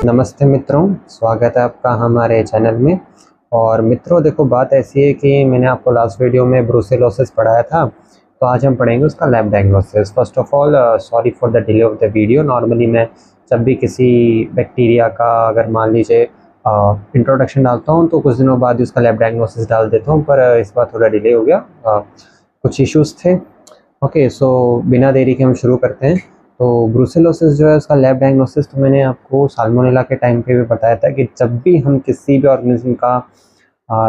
नमस्ते मित्रों, स्वागत है आपका हमारे चैनल में। और मित्रों देखो, बात ऐसी है कि मैंने आपको लास्ट वीडियो में ब्रूसेलोसिस पढ़ाया था, तो आज हम पढ़ेंगे उसका lab diagnosis. First of all sorry for the delay of the video. Normally मैं जब भी किसी बैक्टीरिया का अगर मान लीजिए इंट्रोडक्शन डालता हूँ तो कुछ दिनों बाद उसका लैब डायग्नोसिस डाल देता हूँ, पर इस बार थोड़ा डिले हो गया, कुछ इश्यूज़ थे। ओके, सो बिना देरी के हम शुरू करते हैं। तो ब्रूसेलोसिस जो है उसका लैब डायग्नोसिस तो मैंने आपको साल्मोनेला के टाइम पे भी बताया था कि जब भी हम किसी भी ऑर्गेनिज्म का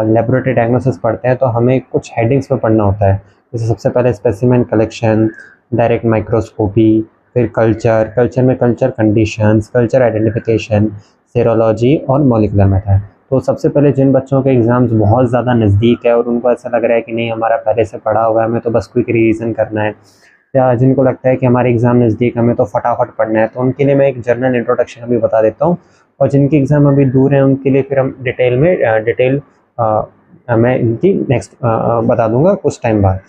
लेबोरेटरी डायग्नोसिस पढ़ते हैं तो हमें कुछ हेडिंग्स पे पढ़ना होता है। जैसे सबसे पहले स्पेसिमेन कलेक्शन, डायरेक्ट माइक्रोस्कोपी, फिर कल्चर में culture conditions, culture identification, serology और मॉलिक्यूलर मेथड। तो सबसे पहले जिन बच्चों के एग्ज़ाम्स बहुत ज़्यादा नज़दीक है और उनको ऐसा लग रहा है कि नहीं हमारा पहले से पढ़ा हुआ है, हमें तो बस क्विक रिवीजन करना है, या जिनको लगता है कि हमारे एग्ज़ाम नज़दीक हमें तो फटाफट पढ़ना है, तो उनके लिए मैं एक जनरल इंट्रोडक्शन अभी बता देता हूँ। और जिनके एग्ज़ाम अभी दूर हैं उनके लिए फिर हम मैं इनकी नेक्स्ट बता दूंगा कुछ टाइम बाद।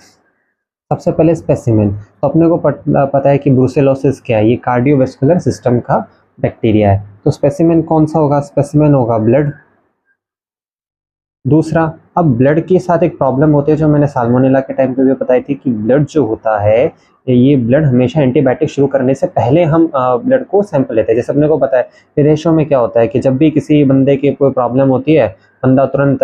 सबसे पहले स्पेसिमेन, तो अपने को पता है कि ब्रूसेलोसिस क्या है, ये कार्डियोवैस्कुलर सिस्टम का बैक्टीरिया है। तो स्पेसिमेन कौन सा होगा? स्पेसिमेन होगा ब्लड। दूसरा, अब ब्लड के साथ एक प्रॉब्लम होती है जो मैंने साल्मोनेला के टाइम पे भी बताई थी कि ब्लड जो होता है, ये ब्लड हमेशा एंटीबायोटिक शुरू करने से पहले हम ब्लड को सैंपल लेते हैं। जैसे अपने को पता है विदेशों में क्या होता है कि जब भी किसी बंदे की कोई प्रॉब्लम होती है, बंदा तुरंत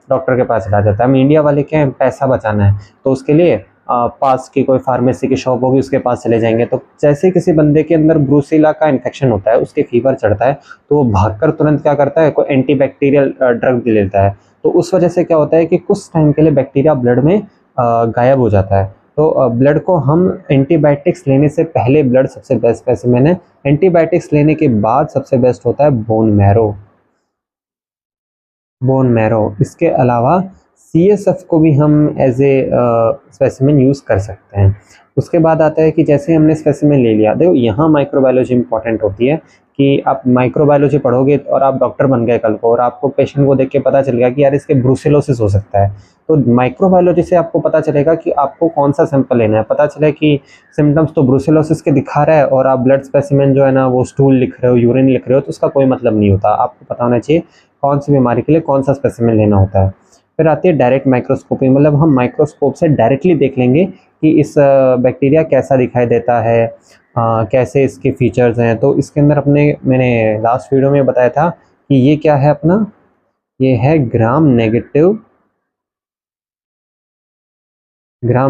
डॉक्टर के पास चला जाता है। हम इंडिया वाले क्या है, पैसा बचाना है, तो उसके लिए पास की कोई फार्मेसी की शॉप होगी उसके पास चले जाएंगे। तो जैसे किसी बंदे के अंदर ब्रूसेला का इन्फेक्शन होता है, उसके फीवर चढ़ता है, तो वो भागकर तुरंत क्या करता है, कोई एंटीबैक्टीरियल ड्रग ले लेता है। तो उस वजह से क्या होता है कि कुछ टाइम के लिए बैक्टीरिया ब्लड में गायब हो जाता है। तो ब्लड को हम एंटीबायोटिक्स लेने से पहले ब्लड सबसे बेस्ट स्पेसिमेन है। एंटीबायोटिक्स लेने के बाद सबसे बेस्ट होता है बोन मैरो। इसके अलावा CSF को भी हम एज ए स्पेसिमेन यूज़ कर सकते हैं। उसके बाद आता है कि जैसे हमने स्पेसिमेन ले लिया, देखो यहाँ माइक्रोबायोलॉजी इंपॉर्टेंट होती है कि आप माइक्रोबायोलॉजी पढ़ोगे और आप डॉक्टर बन गए कल को और आपको पेशेंट को देख के पता चल गया कि यार इसके ब्रूसेलोसिस हो सकता है, तो माइक्रोबायोलॉजी से आपको पता चलेगा कि आपको कौन सा सैंपल लेना है। पता चले कि सिम्टम्स तो ब्रूसेलोसिस के दिखा रहा है और आप ब्लड स्पेसिमेन जो है ना वो स्टूल लिख रहे हो, यूरिन लिख रहे हो, तो उसका कोई मतलब नहीं होता। आपको पता होना चाहिए कौन सी बीमारी के लिए कौन सा स्पेसिमेन लेना होता है। फिर आती है डायरेक्ट माइक्रोस्कोपी, मतलब हम माइक्रोस्कोप से डायरेक्टली देख लेंगे कि इस बैक्टीरिया कैसा दिखाई देता है, कैसे इसके फीचर्स हैं। तो इसके अंदर मैंने लास्ट वीडियो में बताया था कि ये क्या है अपना, ये है ग्राम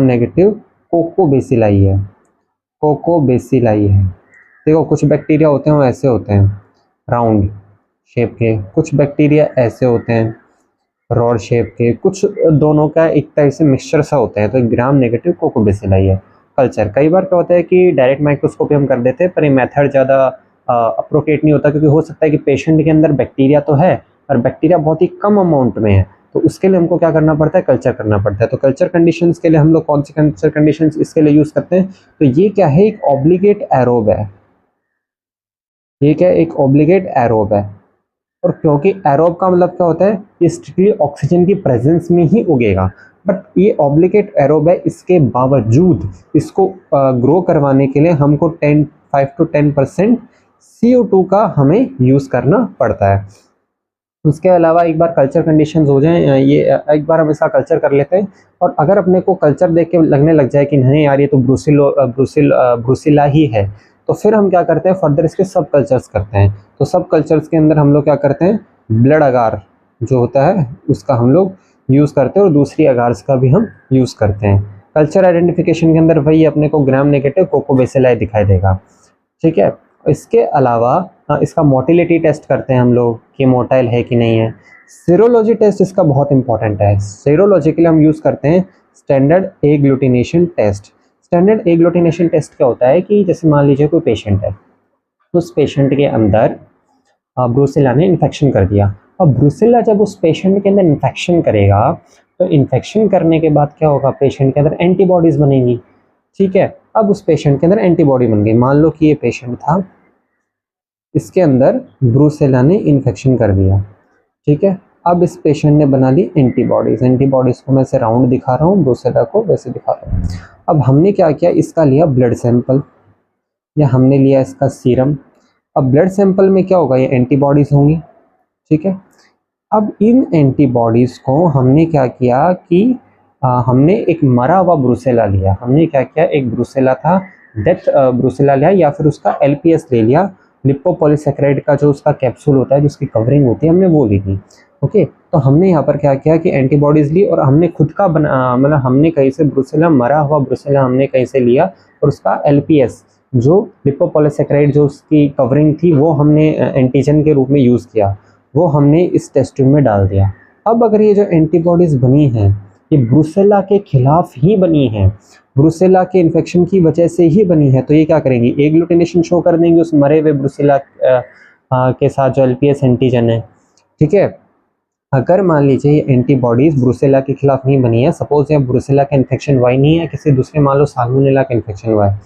नेगेटिव कोकोबेसिलाई है। देखो कुछ बैक्टीरिया होते हैं वो ऐसे होते हैं राउंड शेप के, कुछ बैक्टीरिया ऐसे होते हैं रॉड शेप के, कुछ दोनों का एक तरह से मिक्सचर सा होता है। तो ग्राम नेगेटिव कोकोबेसिलाई है कल्चर। कई बार क्या होता है कि डायरेक्ट माइक्रोस्कोपी हम कर देते हैं, पर ये मेथड ज़्यादा अप्रोप्रिएट नहीं होता, क्योंकि हो सकता है कि पेशेंट के अंदर बैक्टीरिया तो है और बैक्टीरिया बहुत ही कम अमाउंट में है, तो उसके लिए हमको क्या करना पड़ता है, कल्चर करना पड़ता है। तो कल्चर कंडीशंस के लिए हम लोग कौन सी कल्चर कंडीशंस इसके लिए यूज़ करते हैं? तो ये क्या है, एक ऑब्लिगेट एरोब है। ये क्या है, एक ऑब्लिगेट एरोब है। और क्योंकि एरोब का मतलब क्या होता है, ये स्ट्रिक्टली ऑक्सीजन की प्रेजेंस में ही उगेगा, बट ये ऑब्लिगेट एरोब है, इसके बावजूद इसको ग्रो करवाने के लिए हमको 5 to 10% CO2 का हमें यूज़ करना पड़ता है। उसके अलावा एक बार कल्चर कंडीशंस हो जाएं, ये एक बार हम इसका कल्चर कर लेते हैं, और अगर अपने को कल्चर देख के लगने लग जाए कि नहीं यार ये तो ब्रूसिला ही है, तो फिर हम क्या करते हैं, फर्दर इसके सब कल्चर्स करते हैं। तो सब कल्चर्स के अंदर हम लोग क्या करते हैं, ब्लड अगार जो होता है उसका हम लोग यूज़ करते हैं और दूसरी अगार्स का भी हम यूज़ करते हैं। कल्चर आइडेंटिफिकेशन के अंदर वही अपने को ग्राम नेगेटिव कोकोबेसिलाई दिखाई देगा, ठीक है। इसके अलावा इसका मोटिलिटी टेस्ट करते हैं हम लोग कि मोटाइल है कि नहीं है। सीरोलॉजी टेस्ट इसका बहुत इंपॉर्टेंट है। सीरोलॉजी के लिए हम यूज़ करते हैं standard agglutination test. Standard agglutination test क्या होता है कि जैसे मान लीजिए कोई पेशेंट है, तो उस पेशेंट के अंदर ब्रूसेला ने इन्फेक्शन कर दिया। अब ब्रूसेला जब उस पेशेंट के अंदर इन्फेक्शन करेगा, तो इन्फेक्शन करने के बाद क्या होगा, पेशेंट के अंदर एंटीबॉडीज़ बनेंगी, ठीक है। अब उस पेशेंट के अंदर एंटीबॉडी बन गई। मान लो कि ये पेशेंट था, इसके अंदर ब्रूसेला ने इन्फेक्शन कर दिया, ठीक है। अब इस पेशेंट ने बना ली एंटीबॉडीज़ को मैं से राउंड दिखा रहा हूँ, ब्रूसेला को वैसे दिखा रहा हूँ। अब हमने क्या किया, इसका लिया ब्लड सैंपल, या हमने लिया इसका सीरम, अब ब्लड सैंपल में क्या होगा, ये एंटीबॉडीज होंगी, ठीक है। अब इन एंटीबॉडीज को हमने क्या किया कि हमने एक मरा हुआ ब्रुसेला लिया, हमने क्या किया, एक ब्रुसेला था, डेथ ब्रुसेला लिया या फिर उसका एलपीएस ले लिया, लिपोपॉलीसेकेराइड का जो उसका कैप्सूल होता है, जो उसकी कवरिंग होती है, हमने वो ली थी। ओके, तो हमने यहाँ पर क्या किया कि एंटीबॉडीज ली और हमने खुद का बना, मतलब हमने कहीं से ब्रुसेला, मरा हुआ ब्रुसेला हमने कहीं से लिया और उसका एलपीएस जो लिपोपॉलीसेकेराइड जो उसकी कवरिंग थी वो हमने एंटीजन के रूप में यूज़ किया, वो हमने इस टेस्ट ट्यूब में डाल दिया। अब अगर ये जो एंटीबॉडीज़ बनी हैं ये ब्रुसेला के खिलाफ ही बनी हैं, ब्रुसेला के इन्फेक्शन की वजह से ही बनी है, तो ये क्या करेंगी, एग्लूटिनेशन शो कर देंगे उस मरे हुए ब्रुसेला के साथ जो एलपीएस एंटीजन है, ठीक है। अगर मान लीजिए ये एंटीबॉडीज़ ब्रुसेला के खिलाफ नहीं बनी है, सपोज ये ब्रुसेला का इन्फेक्शन हुआ ही नहीं है, किसी दूसरे मान लो साल्मोनेला का इन्फेक्शन हुआ है,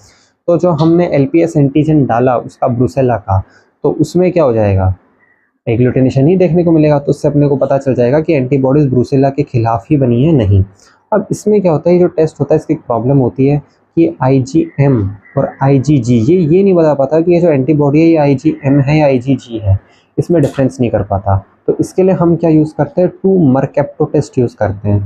तो जो हमने एलपीएस एंटीजन डाला उसका ब्रुसेला का, तो उसमें क्या हो जाएगा, एग्लूटिनेशन ही देखने को मिलेगा, तो उससे अपने को पता चल जाएगा कि एंटीबॉडीज ब्रुसेला के खिलाफ ही बनी है, नहीं। अब इसमें क्या होता है, जो टेस्ट होता है इसकी प्रॉब्लम होती है कि आईजीएम और आईजीजी ये नहीं बता पाता कि ये जो एंटीबॉडी है ये आईजीएम है या आईजीजी है, इसमें डिफरेंस नहीं कर पाता। तो इसके लिए हम क्या यूज़ करते हैं, टू मरकैप्टो टेस्ट यूज़ करते हैं,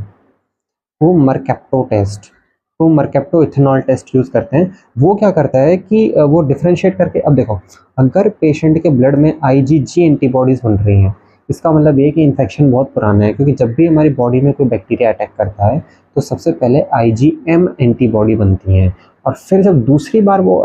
two mercapto test, two mercapto ethanol test use करते हैं। वो क्या करता है कि वो डिफरेंशिएट करके, अब देखो अगर पेशेंट के ब्लड में आईजीजी एंटीबॉडीज़ बन रही हैं, इसका मतलब ये कि इन्फेक्शन बहुत पुराना है, क्योंकि जब भी हमारी बॉडी में कोई बैक्टीरिया अटैक करता है तो सबसे पहले आईजीएम एंटीबॉडी बनती हैं, और फिर जब दूसरी बार वो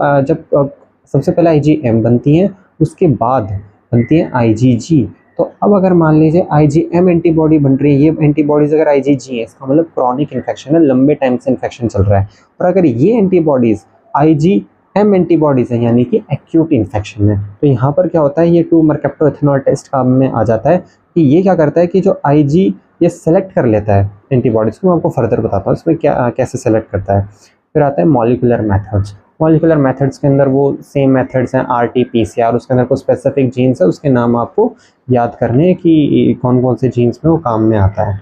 सबसे पहले आईजीएम बनती हैं, उसके बाद बनती है आईजीजी। तो अब अगर मान लीजिए आईजीएम एंटीबॉडी बन रही है, ये एंटीबॉडीज़ अगर आईजीजी है, इसका मतलब क्रॉनिक इन्फेक्शन है, लंबे टाइम से इन्फेक्शन चल रहा है। और अगर ये एंटीबॉडीज़ आईजीएम एंटीबॉडीज़ है यानी कि एक्यूट इन्फेक्शन है, तो यहाँ पर क्या होता है, ये टू मरकैप्टो इथेनॉल टेस्ट काम में आ जाता है कि ये क्या करता है कि जो आईजी ये सेलेक्ट कर लेता है एंटीबॉडीज़ को, मैं आपको फर्दर बताता हूँ इसमें क्या कैसे सेलेक्ट करता है। फिर आता है मॉलिकुलर मेथड्स, मॉलिकुलर मेथड्स के अंदर वो सेम मेथड्स हैं, आरटी-पीसीआर, उसके अंदर कुछ स्पेसिफिक जीन्स है, उसके नाम आपको याद करने हैं कि कौन कौन से जीन्स में वो काम में आता है।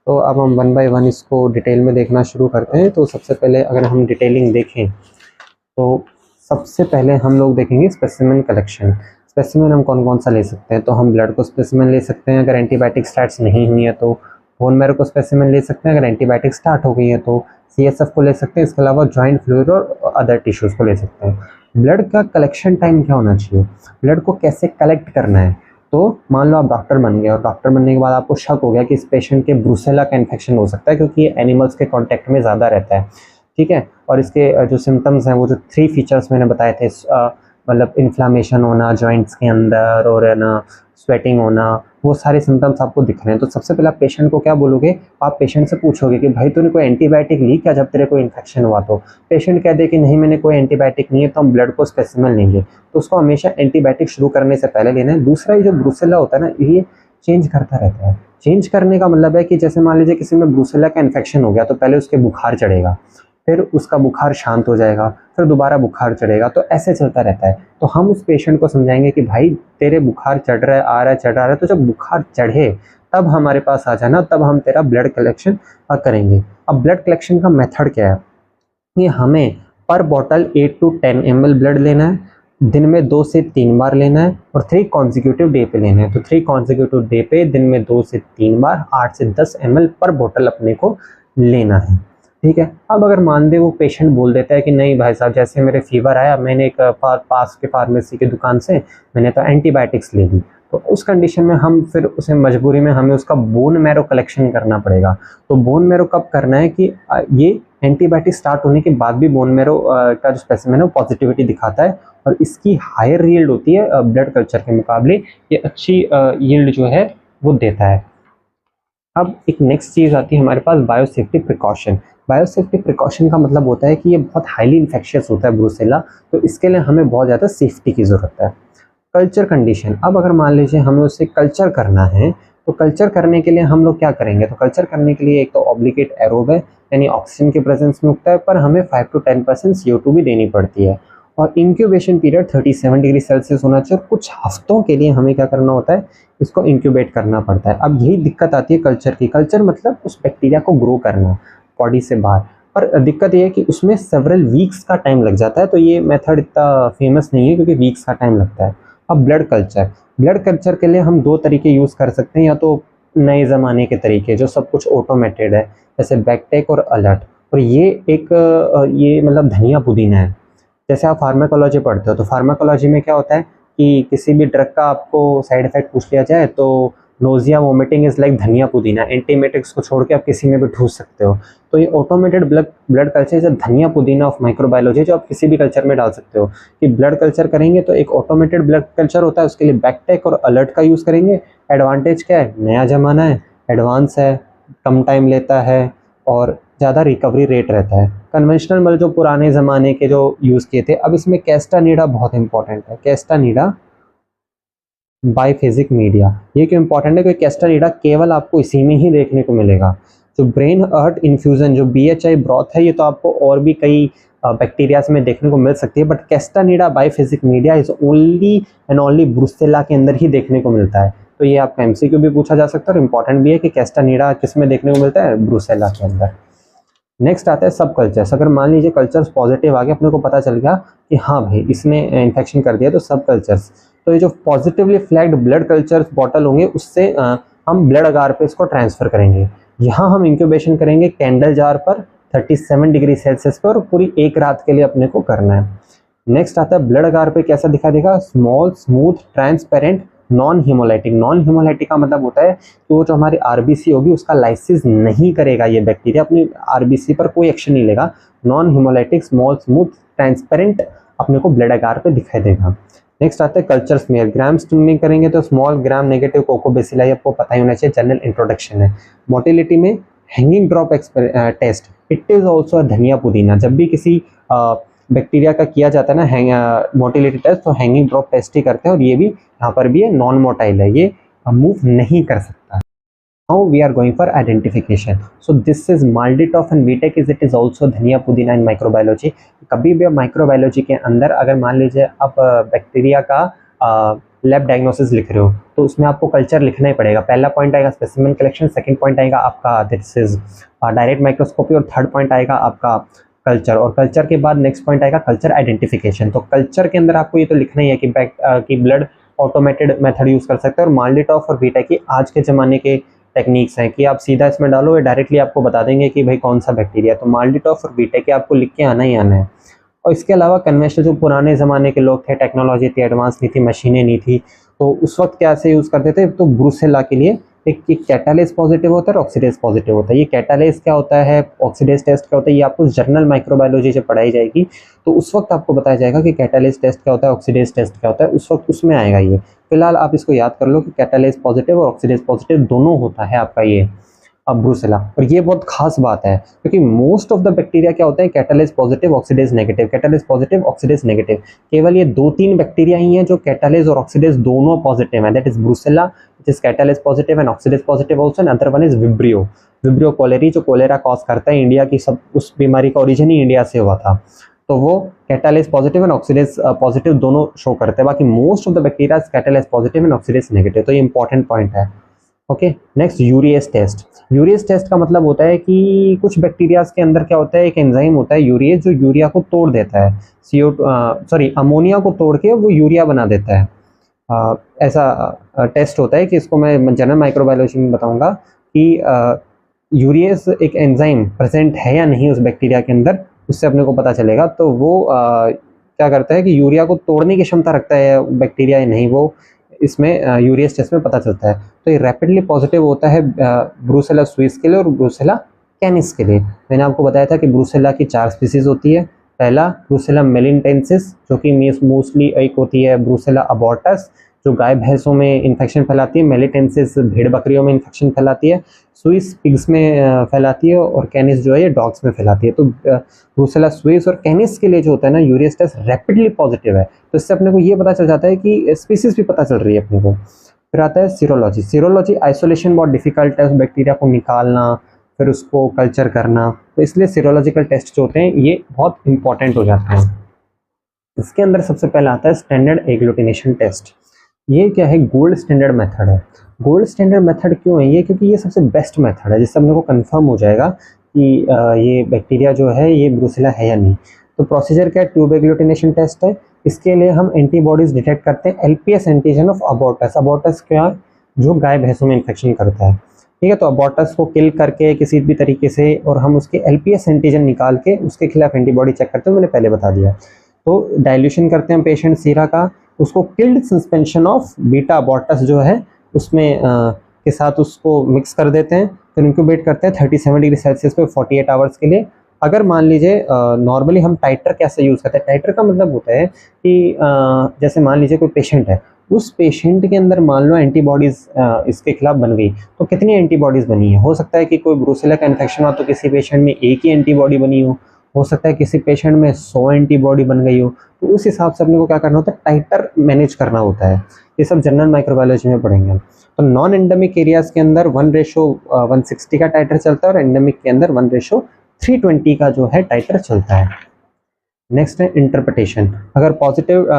तो अब हम वन बाय वन इसको डिटेल में देखना शुरू करते हैं। तो सबसे पहले अगर हम डिटेलिंग देखें तो सबसे पहले हम लोग देखेंगे स्पेसिमेन कलेक्शन। स्पेसिमेन हम कौन कौन सा ले सकते हैं, तो हम ब्लड को स्पेसिमेन ले सकते हैं, अगर एंटीबायोटिक स्टार्ट नहीं हुई है तो बोन मैरो को स्पेसिमेन ले सकते हैं, अगर एंटीबायोटिक स्टार्ट हो गई है तो सीएसएफ को ले सकते हैं, इसके अलावा जॉइंट फ्लूइड और अदर टिश्यूज़ को ले सकते हैं। ब्लड का कलेक्शन टाइम क्या होना चाहिए, ब्लड को कैसे कलेक्ट करना है, तो मान लो आप डॉक्टर बन गए और डॉक्टर बनने के बाद आपको शक हो गया कि इस पेशेंट के ब्रुसेला का इन्फेक्शन हो सकता है, क्योंकि ये एनिमल्स के कॉन्टैक्ट में ज़्यादा रहता है, ठीक है। और इसके जो सिम्टम्स हैं वो जो 3 फीचर्स मैंने बताए थे, मतलब इन्फ्लामेशन होना जॉइंट्स के अंदर और है ना स्वेटिंग होना, वो सारे सिम्टम्स आपको दिख रहे हैं। तो सबसे पहले आप पेशेंट को क्या बोलोगे, आप पेशेंट से पूछोगे कि भाई तूने कोई एंटीबायोटिक ली क्या जब तेरे को इन्फेक्शन हुआ, तो पेशेंट कह दे कि नहीं मैंने कोई एंटीबायोटिक नहीं है, तो हम ब्लड को स्पेसिमेन लेंगे। तो उसको हमेशा एंटीबायोटिक शुरू करने से पहले लेना है। दूसरा ये जो ब्रुसेला होता है ना, ये चेंज करता रहता है। चेंज करने का मतलब है कि जैसे मान लीजिए किसी में ब्रुसेला का इन्फेक्शन हो गया तो पहले उसके बुखार चढ़ेगा, फिर उसका बुखार शांत हो जाएगा, फिर दोबारा बुखार चढ़ेगा, तो ऐसे चलता रहता है। तो हम उस पेशेंट को समझाएंगे कि भाई तेरे बुखार चढ़ रहा है, आ रहा है, चढ़ रहा है, तो जब बुखार चढ़े तब हमारे पास आ जाना, तब हम तेरा ब्लड कलेक्शन करेंगे। अब ब्लड कलेक्शन का मेथड क्या है, ये हमें पर बॉटल 8 to 10 ml ब्लड लेना है, दिन में 2 से 3 बार लेना है और 3 कॉन्जिक्यूटिव डे पे लेना है। तो 3 कॉन्जिक्यूटिव डे पे दिन में 2 से 3 बार 8 से 10 ml पर बॉटल अपने को लेना है, ठीक है। अब अगर मान दे वो पेशेंट बोल देता है कि नहीं भाई साहब जैसे मेरे फीवर आया, मैंने एक पास के फार्मेसी की दुकान से मैंने तो एंटीबायोटिक्स ले ली, तो उस कंडीशन में हम फिर उसे मजबूरी में हमें उसका बोन मैरो कलेक्शन करना पड़ेगा। तो बोन मैरो कब करना है कि ये एंटीबायोटिक स्टार्ट होने के बाद भी बोन मैरो का जो स्पेसिमेन है वो पॉजिटिविटी दिखाता है और इसकी हायर यील्ड होती है ब्लड कल्चर के मुकाबले, ये अच्छी यील्ड जो है वो देता है। अब एक नेक्स्ट चीज़ आती है हमारे पास बायोसेफ्टी प्रिकॉशन। बायोसेफ्टी प्रिकॉशन का मतलब होता है कि ये बहुत हाईली इन्फेक्शियस होता है ब्रुसेला, तो इसके लिए हमें बहुत ज़्यादा सेफ्टी की ज़रूरत है। कल्चर कंडीशन, अब अगर मान लीजिए हमें उसे कल्चर करना है तो कल्चर करने के लिए हम लोग क्या करेंगे, तो कल्चर करने के लिए एक तो ऑब्लिगेट एरोब है यानी ऑक्सीजन के प्रेजेंस में उगता है, पर हमें 5 to 10% CO2 भी देनी पड़ती है और इंक्यूबेशन पीरियड 37 डिग्री सेल्सियस होना चाहिए। कुछ हफ्तों के लिए हमें क्या करना होता है, इसको इंक्यूबेट करना पड़ता है। अब यही दिक्कत आती है कल्चर की, कल्चर मतलब उस बैक्टीरिया को ग्रो करना बॉडी से बाहर, पर दिक्कत ये है कि उसमें सेवरल वीक्स का टाइम लग जाता है, तो ये मेथड इतना फेमस नहीं है क्योंकि वीक्स का टाइम लगता है। अब ब्लड कल्चर के लिए हम दो तरीके यूज़ कर सकते हैं, या तो नए ज़माने के तरीके जो सब कुछ ऑटोमेटेड है जैसे बैकटेक और अलर्ट, और ये एक ये मतलब धनिया पुदीना है। जैसे आप फार्माकोलॉजी पढ़ते हो तो फार्माकोलॉजी में क्या होता है कि किसी भी ड्रग का आपको साइड इफेक्ट पूछ लिया जाए तो नोजिया वोमिटिंग इज़ लाइक धनिया पुदीना, एंटीमेटिक्स को छोड़ के आप किसी में भी ठूस सकते हो। तो ये ऑटोमेटेड ब्लड कल्चर इज धनिया पुदीना ऑफ माइक्रोबायोलॉजी, जो आप किसी भी कल्चर में डाल सकते हो। कि ब्लड कल्चर करेंगे तो एक ऑटोमेटेड ब्लड कल्चर होता है, उसके लिए बैकटेक और अलर्ट का यूज़ करेंगे। एडवांटेज क्या है, नया ज़माना है, एडवांस है, कम टाइम लेता है और ज़्यादा रिकवरी रेट रहता है। कन्वेंशनल मतलब जो पुराने ज़माने के जो यूज़ किए थे। अब इसमें कैस्टानिडा बहुत इंपॉर्टेंट है, कैस्टानिडा बाइफेजिक मीडिया। ये क्यों इंपॉर्टेंट है, क्योंकि कैस्टानिडा केवल आपको इसी में ही देखने को मिलेगा। जो ब्रेन अर्ट इन्फ्यूज़न जो BHI ब्रॉथ है, ये तो आपको और भी कई बैक्टीरियाज में देखने को मिल सकती है, but Castaneda biphasic media is only and only Brucella के अंदर ही देखने को मिलता है। तो ये आपका MCQ भी पूछा जा सकता है और इम्पॉर्टेंट भी है कि कैस्टानिडा किस में देखने को मिलता है, ब्रुसेला के अंदर। नेक्स्ट आता है सब कल्चर्स। अगर मान लीजिए कल्चर्स पॉजिटिव आ गए, अपने को पता चल गया कि हाँ भाई इसने इन्फेक्शन कर दिया, तो सब कल्चर्स, तो ये जो positively flagged blood cultures bottle होंगे उससे हम ब्लड अगार पे इसको ट्रांसफ़र करेंगे। यहाँ हम इंक्यूबेशन करेंगे कैंडल जार पर 37 डिग्री सेल्सियस पर, और पूरी एक रात के लिए अपने को करना है। नेक्स्ट आता है ब्लड अगार पे कैसा दिखा देगा, small smooth transparent non haemolytic. Non haemolytic का मतलब होता है कि वो जो हमारी RBC होगी उसका लाइसिस नहीं करेगा, ये बैक्टीरिया अपनी RBC पर कोई एक्शन नहीं लेगा। Non haemolytic small smooth transparent अपने को ब्लड अगार पे दिखाई देगा। नेक्स्ट आता है कल्चर स्मेयर। ग्राम स्टिमिंग करेंगे तो स्मॉल ग्राम नेगेटिव कोकोबेसिलाई आपको पता ही होना चाहिए, जनरल इंट्रोडक्शन है। मोटिलिटी में hanging drop test, it is also धनिया पुदीना। जब भी किसी बैक्टीरिया का किया जाता है ना मोटिलिटी टेस्ट, तो हैंगिंग ड्रॉप टेस्ट ही करते हैं, और ये भी यहाँ पर भी है नॉन मोटाइल है, ये मूव नहीं कर सकता। Now we are going for identification. So this is MALDI-TOF and VTech is it is also धनिया पुदीना in microbiology. कभी भी माइक्रोबायोलॉजी के अंदर अगर मान लीजिए आप बैक्टीरिया का लैब डायग्नोसिस लिख रहे हो तो उसमें आपको कल्चर लिखना ही पड़ेगा। पहला पॉइंट आएगा स्पेसिमेन कलेक्शन, सेकंड पॉइंट आएगा आपका दिस इज डायरेक्ट माइक्रोस्कोपी, और थर्ड पॉइंट आएगा आपका कल्चर, और कल्चर के बाद नेक्स्ट पॉइंट आएगा कल्चर आइडेंटिफिकेशन। तो कल्चर के अंदर आपको ये तो लिखना ही है कि ब्लड ऑटोमेटेड मेथड यूज़ कर सकते हैं, और MALDI-TOF और VTech की आज के ज़माने के टेक्निक्स हैं कि आप सीधा इसमें डालो, ये डायरेक्टली आपको बता देंगे कि भाई कौन सा बैक्टीरिया। तो MALDI-TOF और VTech आपको लिख के आना ही आना है। और इसके अलावा कन्वेंशनल जो पुराने ज़माने के लोग थे, टेक्नोलॉजी इतनी एडवांस नहीं थी, मशीनें नहीं थी, तो उस वक्त क्या से यूज़ करते थे, तो ब्रुसेला के लिए एक कैटालेस पॉजिटिव होता है और ऑक्सीडेज पॉजिटिव होता है। ये कैटालेस क्या होता है, ऑक्सीडेज टेस्ट क्या होता है, ये आपको जर्नल माइक्रोबायोलॉजी जब पढ़ाई जाएगी तो उस वक्त आपको बताया जाएगा कि कैटालेस टेस्ट क्या होता है, ऑक्सीडेज टेस्ट क्या होता है, उस वक्त उसमें आएगा ये। फिलहाल आप इसको याद कर लो कि कैटालेस पॉजिटिव और ऑक्सीडेज पॉजिटिव दोनों होता है आपका ये ब्रुसेला। और ये बहुत खास बात है क्योंकि मोस्ट ऑफ द बैक्टीरिया क्या होते हैं, catalase positive oxidase negative, catalase positive oxidase negative. केवल ये 2-3 बैक्टीरिया ही हैं जो कैटालेस और ऑक्सीडेज दोनों पॉजिटिव है, that is Brucella which is catalase positive and oxidase positive also, and other one is Vibrio cholerae जो कोलेरा कॉज करता है, इंडिया की सब उस बीमारी का ओरिजिन ही इंडिया से हुआ था। तो वो catalase positive and oxidase positive दोनों शो करते हैं। बाकी most of the bacteria catalase positive and oxidase negative, तो ये इंपॉर्टेंट पॉइंट है। Okay, next urease test. Urease test का मतलब होता है कि कुछ बैक्टीरियाज के अंदर क्या होता है, एक एंजाइम होता है यूरिएज जो यूरिया को तोड़ देता है, अमोनिया को तोड़ के वो यूरिया बना देता है। ऐसा टेस्ट होता है कि इसको मैं जनरल माइक्रोबायोलॉजी में बताऊंगा कि यूरिएज एक एंजाइम प्रेजेंट है या नहीं उस बैक्टीरिया के अंदर, उससे अपने को पता चलेगा। तो वो क्या करता है कि यूरिया को तोड़ने की क्षमता रखता है बैक्टीरिया या नहीं, वो इसमें यूरिएज टेस्ट में पता चलता है। तो ये रैपिडली पॉजिटिव होता है ब्रुसेला स्विस के लिए और ब्रुसेला कैनिस के लिए। मैंने आपको बताया था कि ब्रुसेला की 4 स्पीसीज होती है। पहला ब्रुसेला मेलिनटेंसिस जो कि मोस्टली एक होती है ब्रुसेला अबॉर्टस जो गाय भैंसों में इन्फेक्शन फैलाती है, मेलिटेंसिस भेड़ बकरियों में इन्फेक्शन फैलाती है, स्विस पिग्स में फैलाती है, और कैनिस जो है ये डॉग्स में फैलाती है। तो ब्रुसेला स्विस और कैनिस के लिए जो होता है ना यूरिएज टेस्ट रैपिडली पॉजिटिव है। तो इससे अपने को ये पता चल जाता है कि स्पीसीज भी पता चल रही है अपने को। फिर आता है सीरोलॉजी। सीरोलॉजी आइसोलेशन बहुत डिफिकल्ट है, उस बैक्टीरिया को निकालना फिर उसको कल्चर करना, तो इसलिए सीरोलॉजिकल टेस्ट जो होते हैं ये बहुत इंपॉर्टेंट हो जाते हैं। इसके अंदर सबसे पहला आता है स्टैंडर्ड एग्लूटिनेशन टेस्ट। ये क्या है, गोल्ड स्टैंडर्ड मेथड है। गोल्ड स्टैंडर्ड मेथड क्यों है ये, क्योंकि ये सबसे बेस्ट मेथड है जिससे अपने को कंफर्म हो जाएगा कि ये बैक्टीरिया जो है ये ब्रुसेला है या नहीं। तो प्रोसीजर क्या है, ट्यूब एग्लूटिनेशन टेस्ट है। इसके लिए हम एंटीबॉडीज डिटेक्ट करते हैं एलपीएस एंटीजन ऑफ अबॉर्टस। अबॉर्टस क्या है, जो गाय भैंसों में इन्फेक्शन करता है, ठीक है। तो अबॉर्टस को किल करके किसी भी तरीके से, और हम उसके एलपीएस एंटीजन निकाल के उसके खिलाफ एंटीबॉडी चेक करते हैं, मैंने पहले बता दिया। तो डाइल्यूशन करते हैं पेशेंट सीरा का, उसको किल्ड सस्पेंशन ऑफ बीटा अबॉर्टस जो है उसमें के साथ उसको मिक्स कर देते हैं, फिर इंक्यूबेट करते हैं 37 डिग्री सेल्सियस पे 48 आवर्स के लिए। अगर मान लीजिए नॉर्मली हम टाइटर कैसे यूज़ करते हैं, टाइटर का मतलब होता है कि जैसे मान लीजिए कोई पेशेंट है, उस पेशेंट के अंदर मान लो एंटीबॉडीज़ इसके खिलाफ बन गई, तो कितनी एंटीबॉडीज़ बनी है। हो सकता है कि कोई ब्रूसेला का इन्फेक्शन हो तो किसी पेशेंट में एक ही एंटीबॉडी बनी हो सकता है किसी पेशेंट में 100 एंटीबॉडी बन गई हो। तो उस हिसाब से अपने को क्या करना होता है, टाइटर मैनेज करना होता है। ये सब जनरल माइक्रोबायोलॉजी में पढ़ेंगे। तो नॉन एंडेमिक एरियाज के अंदर 1:160 का टाइटर चलता है, और एंडेमिक के अंदर 1:320 का जो है टाइटर चलता है। नेक्स्ट है इंटरप्रिटेशन। अगर पॉजिटिव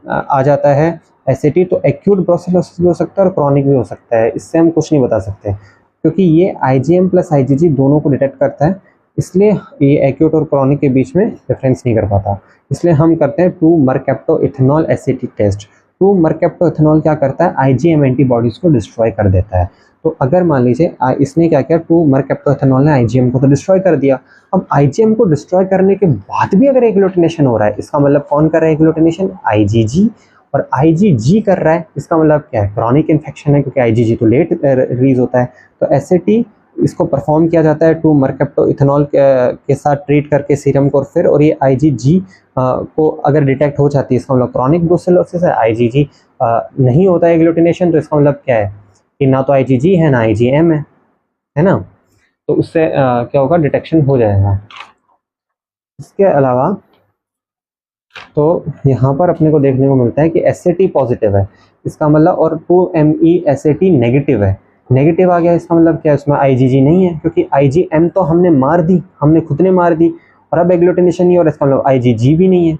आ जाता है एसिटी, तो एक्यूट ब्रुसेलोसिस भी हो सकता है और क्रॉनिक भी हो सकता है। इससे हम कुछ नहीं बता सकते, क्योंकि ये IgM प्लस IgG दोनों को डिटेक्ट करता है, इसलिए ये एक्यूट और क्रॉनिक के बीच में डिफरेंस नहीं कर पाता। इसलिए हम करते हैं 2-मरकैप्टोइथेनॉल एसिटी टेस्ट। 2-मरकैप्टोइथेनॉल क्या करता है, IgM एंटीबॉडीज़ को डिस्ट्रॉय कर देता है। तो अगर मान लीजिए इसने क्या किया, 2-मरकैप्टोइथेनॉल ने IgM को तो डिस्ट्रॉय कर दिया। अब IgM को डिस्ट्रॉय करने के बाद भी अगर एग्लूटिनेशन हो रहा है, इसका मतलब कौन कर रहा है एग्लूटिनेशन, IgG। और IgG कर रहा है, इसका मतलब क्या है, क्रॉनिक इन्फेक्शन है, क्योंकि IgG तो लेट रिलीज होता है। तो एसिटी इसको परफॉर्म किया जाता है 2-मरकैप्टोइथेनॉल के साथ ट्रीट करके सीरम को, और ये IgG को अगर डिटेक्ट हो जाती है, इसका मतलब क्रॉनिक ब्रुसेलोसिस है। IgG नहीं होता है एग्लूटिनेशन, तो इसका मतलब क्या है कि ना तो IgG है ना IgM है ना। तो उससे क्या होगा, डिटेक्शन हो जाएगा। इसके अलावा तो यहाँ पर अपने को देखने को मिलता है कि एसएटी पॉजिटिव है, इसका मतलब, और 2Me एसएटी नेगेटिव है। नेगेटिव आ गया, इसका मतलब क्या है, उसमें IgG नहीं है, क्योंकि IgM तो हमने मार दी, हमने खुद ने मार दी, और अब एग्लूटिनेशन नहीं हो रहा, इसका मतलब IgG भी नहीं है।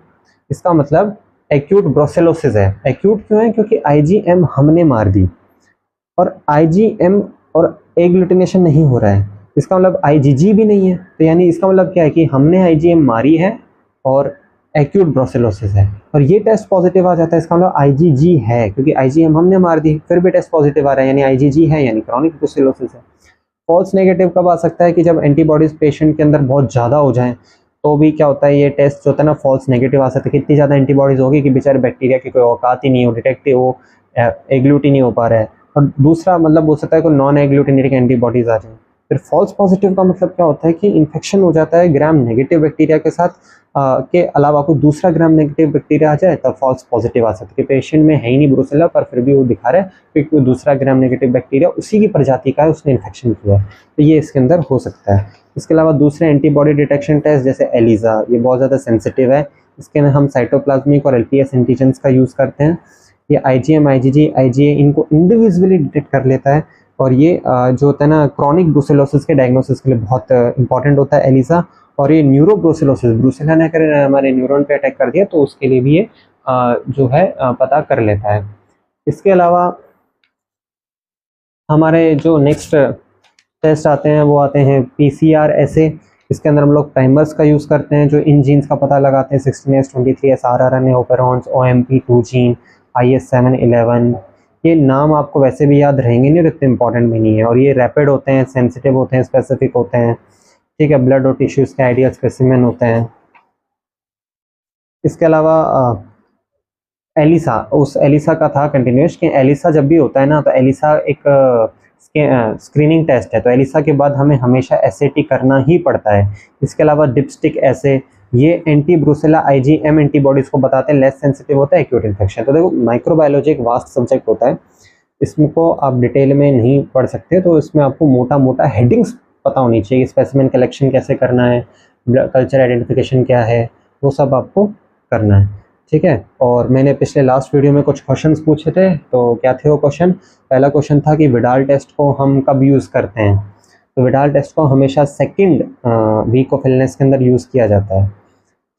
इसका मतलब एक्यूट ब्रुसेलोसिस है। एक्यूट क्यों है, क्योंकि IgM हमने मार दी, और IgM और एग्लूटिनेशन नहीं हो रहा है, इसका मतलब IgG भी नहीं है। तो यानी इसका मतलब क्या है कि हमने IgM मारी है और एक्यूट ब्रुसेलोसिस है, और ये टेस्ट पॉजिटिव आ जाता है, इसका मतलब IgG है, क्योंकि IgM हमने मार दी, फिर भी टेस्ट पॉजिटिव आ रहा है, यानी IgG है, यानी क्रॉनिक ब्रुसेलोसिस है। फॉल्स नेगेटिव कब आ सकता है, कि जब एंटीबॉडीज पेशेंट के अंदर बहुत ज़्यादा हो जाएं, तो भी क्या होता है, ये टेस्ट जो होता है ना, फॉल्स नेगेटिव आ सकता है। कितनी ज़्यादा एंटीबॉडीज होगी कि बेचारे बैक्टीरिया की कोई औकात ही नहीं हो, डिटेक्ट वो एग्लूट ही नहीं हो पा रहा है। और दूसरा मतलब हो सकता है कोई नॉन एग्लूटिनेटिंग एंटीबॉडीज आ जाए। फिर फॉल्स पॉजिटिव का मतलब क्या होता है कि इन्फेक्शन हो जाता है ग्राम नेगेटिव बैक्टीरिया के साथ, के अलावा कोई दूसरा ग्राम नेगेटिव बैक्टीरिया आ जाए, तब फॉल्स पॉजिटिव आ सकती है। पेशेंट में है ही नहीं ब्रुसेला, पर फिर भी वो दिखा रहा है क्योंकि दूसरा ग्राम नेगेटिव बैक्टीरिया उसी की प्रजाति का है, उसने इन्फेक्शन किया है, तो ये इसके अंदर हो सकता है। इसके अलावा दूसरे एंटीबॉडी डिटेक्शन टेस्ट जैसे एलिसा, ये बहुत ज़्यादा सेंसिटिव है, इसके में हम साइटोप्लाज्मिक और एलपीएस एंटीजेंस का यूज़ करते हैं। ये IgM, IgG, IgA इनको इंडिविजुअली डिटेक्ट कर लेता है, और ये जो होता है ना क्रॉनिक ब्रुसेलोसिस के डायग्नोसिस के लिए बहुत इंपॉर्टेंट होता है एलिसा। और ये न्यूरोब्रुसेलोसिस, ब्रुसेला ने अगर हमारे न्यूरॉन पे अटैक कर दिया तो उसके लिए भी ये जो है पता कर लेता है। इसके अलावा हमारे जो नेक्स्ट टेस्ट आते हैं वो आते हैं PCR ऐसे। इसके अंदर हम लोग प्राइमर्स का यूज़ करते हैं, जो इन जीन्स का पता लगाते हैं, 16S, 23S, RRNA, ओपेरॉन्स, OMP2 gene, IS711। ये नाम आपको वैसे भी याद रहेंगे नहीं और इतने इंपॉर्टेंट भी नहीं है, और ये रैपिड होते हैं, सेंसिटिव होते हैं, स्पेसिफिक होते हैं, ठीक है। ब्लड और टिश्यूज़ के आइडियल स्पेसिमेन होते हैं। इसके अलावा एलिसा, उस एलिसा का था कंटिन्यूस कि एलिसा जब भी होता है ना, तो एलिसा एक स्क्रीनिंग टेस्ट है, तो एलिसा के बाद हमें हमेशा एसएटी करना ही पड़ता है। इसके अलावा डिपस्टिक ऐसे, ये एंटी ब्रुसेला IgM एंटीबॉडीज़ को बताते हैं, लेस सेंसिटिव होता है एक्यूट इन्फेक्शन। तो देखो माइक्रोबायोलॉजी एक वास्ट सब्जेक्ट होता है, इसको आप डिटेल में नहीं पढ़ सकते, तो इसमें आपको मोटा मोटा हेडिंग्स पता होनी चाहिए। स्पेसिमेन कलेक्शन कैसे करना है, कल्चर आइडेंटिफिकेशन क्या है, वो सब आपको करना है, ठीक है। और मैंने पिछले लास्ट वीडियो में कुछ क्वेश्चंस पूछे थे, तो क्या थे वो क्वेश्चन। पहला क्वेश्चन था कि विडाल टेस्ट को हम कब यूज़ करते हैं, तो विडाल टेस्ट को हमेशा सेकंड वीक ऑफ इलनेस के अंदर यूज़ किया जाता है,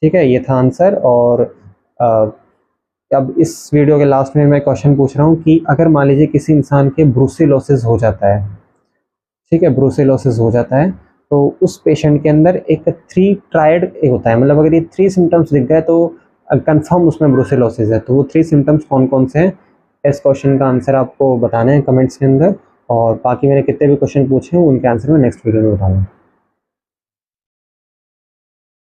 ठीक है, ये था आंसर। और अब इस वीडियो के लास्ट में मैं क्वेश्चन पूछ रहा हूँ कि अगर मान लीजिए किसी इंसान के ब्रुसेलोसिस हो जाता है, ठीक है, ब्रुसेलोसिस हो जाता है, तो उस पेशेंट के अंदर एक 3 ट्रायड होता है, मतलब अगर ये 3 सिम्टम्स दिख गए तो कंफर्म उसमें ब्रुसेलोसिस है। तो वो 3 सिम्टम्स कौन कौन से हैं, इस क्वेश्चन का आंसर आपको बताना है कमेंट्स के अंदर, और बाकी मैंने कितने भी क्वेश्चन पूछे हैं उनके आंसर मैं नेक्स्ट वीडियो में बताऊंगा।